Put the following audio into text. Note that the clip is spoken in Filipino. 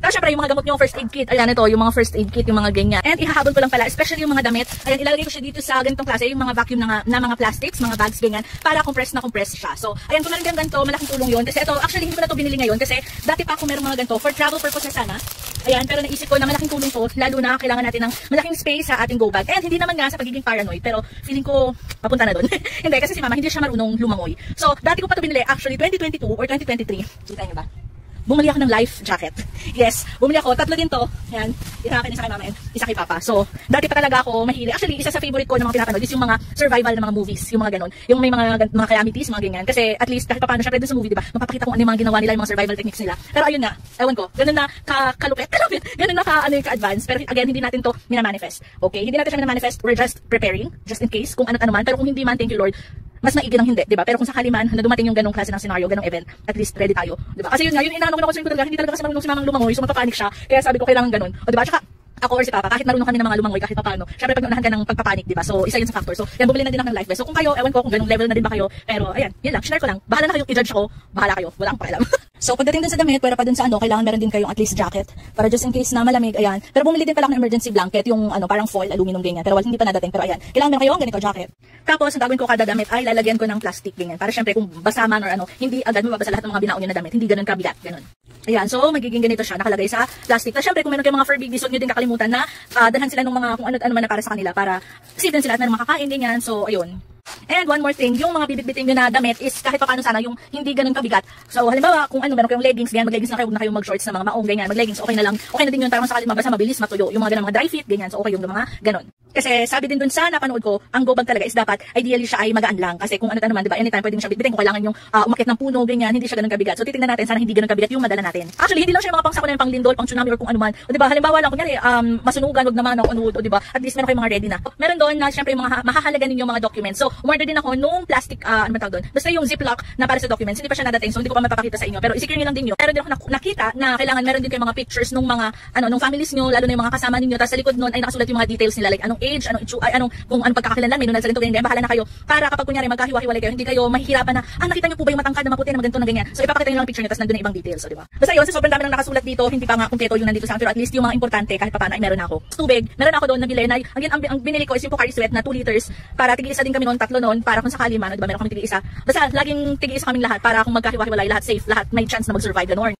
Pero syempre, yung mga gamot nyo, first aid kit, ayan ito, yung mga first aid kit, yung mga ganyan. And ihahabol ko lang pala, especially yung mga damit, ayan, ilalagay ko siya dito sa ganitong klase, yung mga vacuum na mga plastics, mga bags, ganyan, para compress na compress siya. So, ayan, kung meron kang ganito, malaking tulong yun. Kasi ito, actually, hindi ko na ito binili ngayon, kasi dati pa ako meron mga ganito, for travel purposes sana. Ayan, pero naisip ko na malaking tulong to, lalo na kailangan natin ng malaking space sa ating go bag. And hindi naman nga sa pagiging paranoid, pero feeling ko papunta na doon. Hindi, kasi si mama hindi siya marunong lumangoy. So, dati ko pa ito binili, actually 2022 or 2023. Kita niyo ba? Bumili ako ng life jacket. Yes, bumili ako. Tatlo din to. Yan. Isa akin, isa kay mama, and isa kay papa. So, dati pa talaga ako mahili. Actually, isa sa favorite ko ng mga pinapanood is yung mga survival ng mga movies. Yung mga ganon. Yung may mga calamities, mga ganyan. Kasi at least kahit paano, syempre dun sa movie, diba? Mapapakita kung ano yung mga ginawa nila, yung mga survival techniques nila. Pero ayun nga, ewan ko. Ganun na kalupit. Ganun na ka-advance. Pero again, hindi natin to minamanifest. Okay? Hindi natin siya minamanifest. We're just preparing. Just in case. Kung ano't ano man. Pero kung hindi man, thank you Lord. Mas maigi ng hindi, 'di ba? Pero kung sakali man na dumating yung ganung klase ng scenario, ganung event, at least ready tayo, 'di ba? Kasi yun nga, yung inaano ko na concern ko talaga, hindi talaga kasi marunong si mamang lumangoy, so mapapanik siya. Kaya sabi ko kailangan ganun. O 'di ba? Tsaka ako or si papa, kahit marunong kami ng mga lumangoy kahit paano, syempre pag naunahan ka ng pagpapanik, 'di ba? So isa yun sa factor. So yan, bumili na din ako ng life vest. So kung kayo, ewan ko kung ganung level na din ba kayo, pero ayan, yun lang, share ko lang. Bahala na kayong i-judge ko, bahala kayo, wala akong pakialam. So pagdating dun sa damit, pero pa dun sa kailangan meron din kayong at least jacket para just in case na malamig, ayan. Pero bumili din pala ako ng emergency blanket, yung parang foil aluminum ganyan. Pero hindi pa nadating, pero ayan. Kailangan meron kayong ganito jacket. Tapos ang gagawin ko kada damit ay lalagyan ko ng plastic ganyan. Para syempre kung basa man or hindi agad mababasa lahat ng mga binaon niyo na damit. Hindi ganoon kabigat, ganun. Ayan, so magiging ganito siya, nakalagay sa plastic. Tapos syempre kung meron kayong mga fur babies, huwag niyo din kakalimutan na dalhan sila ng mga kung ano man na para sa kanila para safe din sila at meron makakain ganyan. So ayun. And one more thing, yung mga bibit-bitin nyo na damit is kahit pa paano sana yung hindi ganun kabigat. So halimbawa, kung meron kayong leggings, ganyan, mag-leggings na kayo, huwag na kayong mag-shorts na mga maong, ganyan, mag-leggings, okay na lang. Okay na din yun, para sakali mabasa, mabilis, matuyo. Yung mga ganun, mga dry fit, ganyan, so okay yung mga ganun. Kasi sabi din dun sa napanood ko, ang go bag talaga is dapat, ideally siya ay magaan lang. Kasi kung ano naman, diba, anytime pwede mo siya bitbitin, kung kailangan yung umakyat ng puno, ganyan, hindi siya ganun kabigat. So titingnan natin, sana hindi ganun kabigat yung madala natin. Actually, hindi lang siya yung mga pangsako na yung pang lindol, pang tsunami, or kung ano man. O diba, halimbawa lang, kunyari, masunugan, wag naman, o diba, at least meron kayong mga ready na. Meron doon na, syempre, yung mga mahahalaga ninyo mga documents. So, umorder din ako nung plastic, ano man tawag doon, basta yung ziplock na para sa documents, hindi pa siya nadating, so hindi ko pa mapapakita sa inyo, pero i-secure nyo lang din nyo. Meron din ako nakita na kailangan meron din kayo mga pictures nung mga, nung families nyo, lalo na yung mga kasama ninyo, tapos sa likod nun ay nakasulat yung mga details nila, like anong age, kung anong pagkakakilanlan, may nunal sa ganito, ganyan, bahala na kayo, para kapag kunyari magkahiwa-hiwalay kayo, hindi kayo mahihirapan na, nakita nyo po ba yung matangkad na maputi na ganito na ganyan, so ipapakita nyo lang picture nyo, tapos nandun na ibang details, so diba? Basta yun, so sobrang dami nang nakasulat dito, hindi pa nga kumpleto yung nandito sa akin, pero at least yung mga importante, kahit pa paano ay meron ako. Tubig, meron ako doon nabili, na ang binili ko is yung Pocari Sweat na 2 liters, para tig-isa din kami noon, tatlo noon, para kung sakali man, diba, meron kami tig-isa. Basta laging tig-isa kaming lahat para kung magkahiwa-hiwalay, lahat safe, lahat may chance na mag-survive, ganun.